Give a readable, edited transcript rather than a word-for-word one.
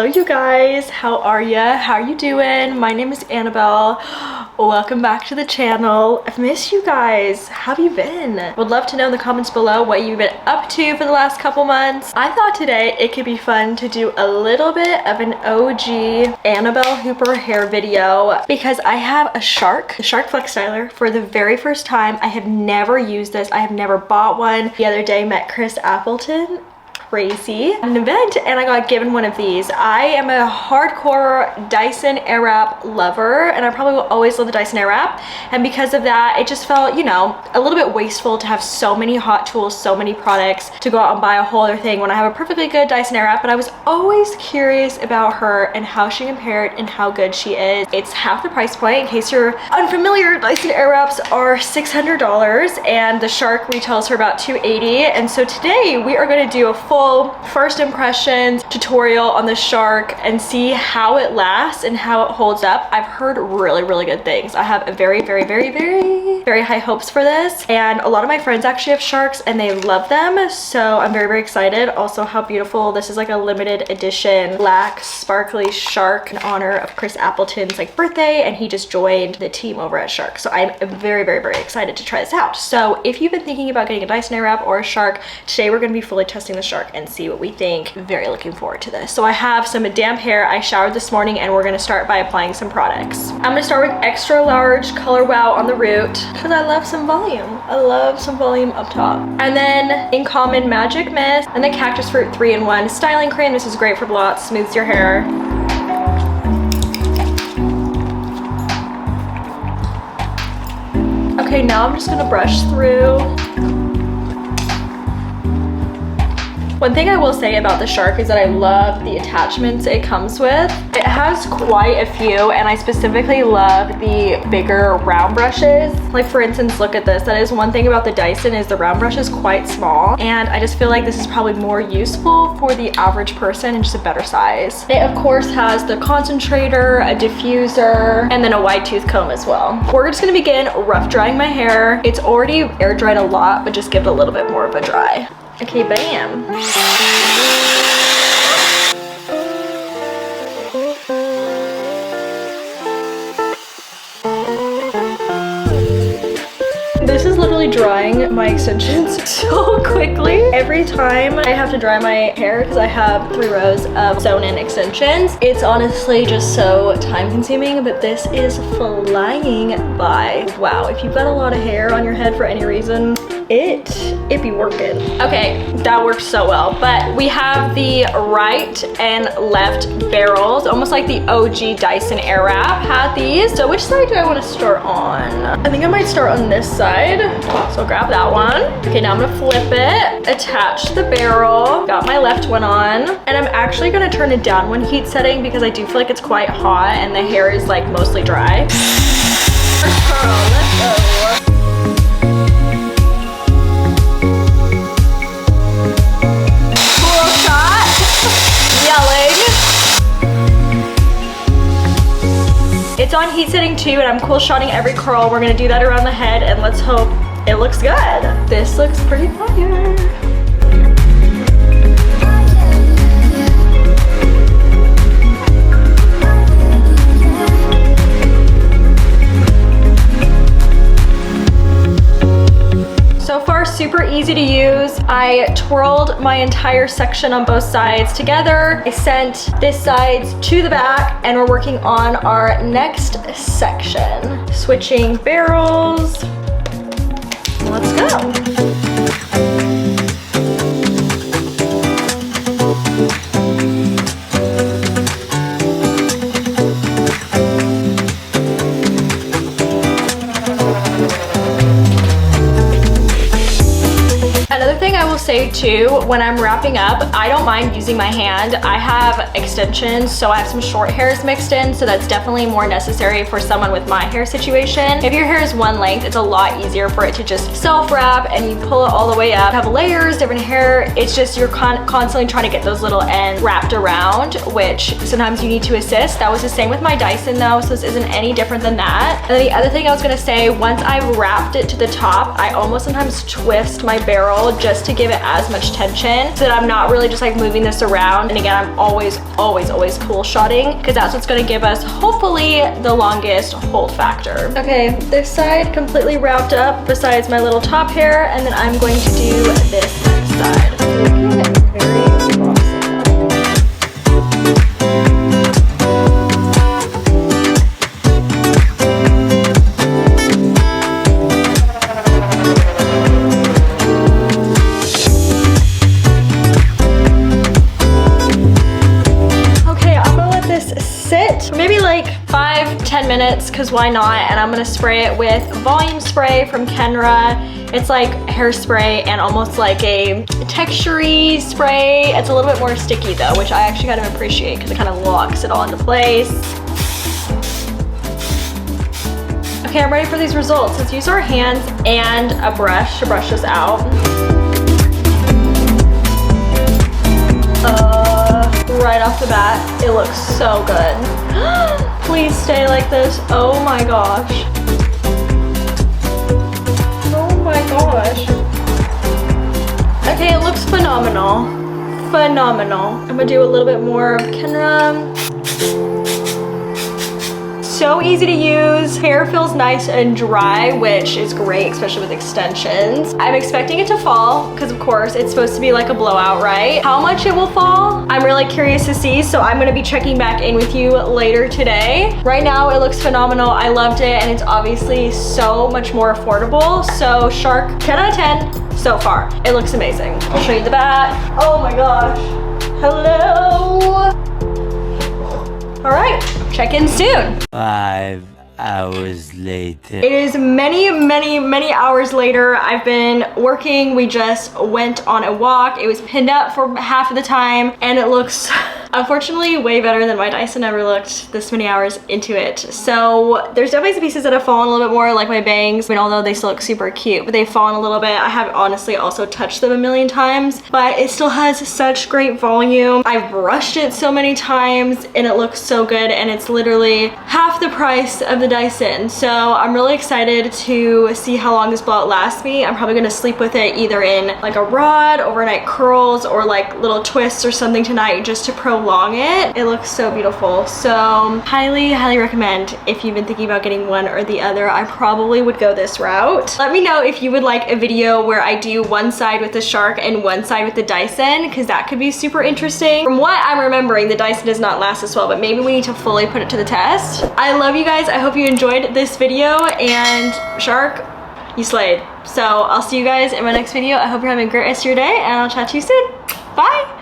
Hello you guys, how are ya? How are you doing? My name is Annabelle. Welcome back to the channel. I've missed you guys. How have you been? Would love to know in the comments below what you've been up to for the last couple months. I thought today it could be fun to do a little bit of an OG Annabelle Hooper hair video because I have the Shark FlexStyler for the very first time. I have never used this. I have never bought one. The other day met Chris Appleton. Crazy at an event and I got given one of these. I am a hardcore Dyson Airwrap lover and I probably will always love the Dyson Airwrap, and because of that it just felt, you know, a little bit wasteful to have so many hot tools, so many products to go out and buy a whole other thing when I have a perfectly good Dyson Airwrap. But I was always curious about her and how she compared and how good she is. It's half the price point. In case you're unfamiliar, Dyson Airwraps are $600 and the Shark retails for about $280. And so today we are going to do a full first impressions tutorial on the Shark and see how it lasts and how it holds up. I've heard really good things. I have a very high hopes for this, and a lot of my friends actually have Sharks and they love them, so I'm very excited. Also, how beautiful this is, like a limited edition black sparkly Shark in honor of Chris Appleton's birthday, and he just joined the team over at Shark, so I'm very excited to try this out. So if you've been thinking about getting a Dyson Airwrap or a Shark, today we're going to be fully testing the Shark and see what we think. Very looking forward to this. So I have some damp hair. I showered this morning and we're going to start by applying some products. I'm going to start with extra large Color Wow on the root because I love some volume. I love some volume up top. And then In Common Magic Mist and the Cactus Fruit 3-in-1 styling cream. This is great for blowout, smooths your hair. Okay, now I'm just going to brush through. One thing I will say about the Shark is that I love the attachments it comes with. It has quite a few, and I specifically love the bigger round brushes. Like for instance, look at this. That is one thing about the Dyson, is the round brush is quite small, and I just feel like this is probably more useful for the average person and just a better size. It of course has the concentrator, a diffuser, and then a wide tooth comb as well. We're just gonna begin rough drying my hair. It's already air dried a lot, but just give it a little bit more of a dry. Okay, bam. This is literally drying my extensions so quickly. Every time I have to dry my hair because I have 3 rows of sewn-in extensions, it's honestly just so time consuming, but this is flying by. Wow, if you've got a lot of hair on your head for any reason, it be working. Okay, that works so well. But we have the right and left barrels, almost like the OG Dyson Airwrap had these. So which side do I want to start on? I think I might start on this side. So grab that one. Okay, now I'm gonna flip it, attach the barrel, got my left one on, and I'm actually gonna turn it down one heat setting because I do feel like it's quite hot and the hair is like mostly dry. Let's go. It's on heat setting 2 and I'm cool shotting every curl. We're gonna do that around the head and let's hope it looks good. This looks pretty fire. So far, super easy to use. I twirled my entire section on both sides together. I sent this side to the back and we're working on our next section. Switching barrels. Let's go. Say too, when I'm wrapping up, I don't mind using my hand. I have extensions, so I have some short hairs mixed in, so that's definitely more necessary for someone with my hair situation. If your hair is one length, it's a lot easier for it to just self-wrap and you pull it all the way up. You have layers, different hair. It's just you're constantly trying to get those little ends wrapped around, which sometimes you need to assist. That was the same with my Dyson though, so this isn't any different than that. And then the other thing I was gonna say, once I've wrapped it to the top, I almost sometimes twist my barrel just to give it it as much tension so that I'm not really just like moving this around. And again, I'm always cool shotting because that's what's gonna give us hopefully the longest hold factor. Okay, this side completely wrapped up besides my little top hair, and then I'm going to do this next side. Maybe like 5-10 minutes, because why not? And I'm gonna spray it with volume spray from Kenra. It's like hairspray and almost like a texture-y spray. It's a little bit more sticky though, which I actually kind of appreciate because it kind of locks it all into place. Okay, I'm ready for these results. Let's use our hands and a brush to brush this out. Right off the bat, it looks so good. Please stay like this. Oh my gosh. Oh my gosh. Okay, it looks phenomenal. Phenomenal. I'm gonna do a little bit more of Kenra. So easy to use. Hair feels nice and dry, which is great, especially with extensions. I'm expecting it to fall because of course it's supposed to be like a blowout, right? How much it will fall, I'm really curious to see. So I'm gonna be checking back in with you later today. Right now it looks phenomenal. I loved it, and it's obviously so much more affordable. So Shark, 10 out of 10 so far. It looks amazing. I'll show you the back. Oh my gosh. Hello. All right, check in soon. 5 hours later. It is many hours later. I've been working. We just went on a walk. It was pinned up for half of the time, and it looks unfortunately way better than my Dyson ever looked this many hours into it. So there's definitely some pieces that have fallen a little bit more, like my bangs. I mean, although they still look super cute, but they've fallen a little bit. I have honestly also touched them a million times, but it still has such great volume. I've brushed it so many times and it looks so good, and it's literally half the price of the Dyson. So I'm really excited to see how long this blowout lasts me. I'm probably gonna sleep with it either in like a rod, overnight curls, or like little twists or something tonight just to prolong it. It looks so beautiful. So highly recommend if you've been thinking about getting one or the other. I probably would go this route. Let me know if you would like a video where I do one side with the Shark and one side with the Dyson, because that could be super interesting. From what I'm remembering, the Dyson does not last as well, but maybe we need to fully put it to the test. I love you guys. I hope you enjoyed this video, and Shark, you slayed. So I'll see you guys in my next video. I hope you're having a great rest of your day, and I'll chat to you soon. Bye.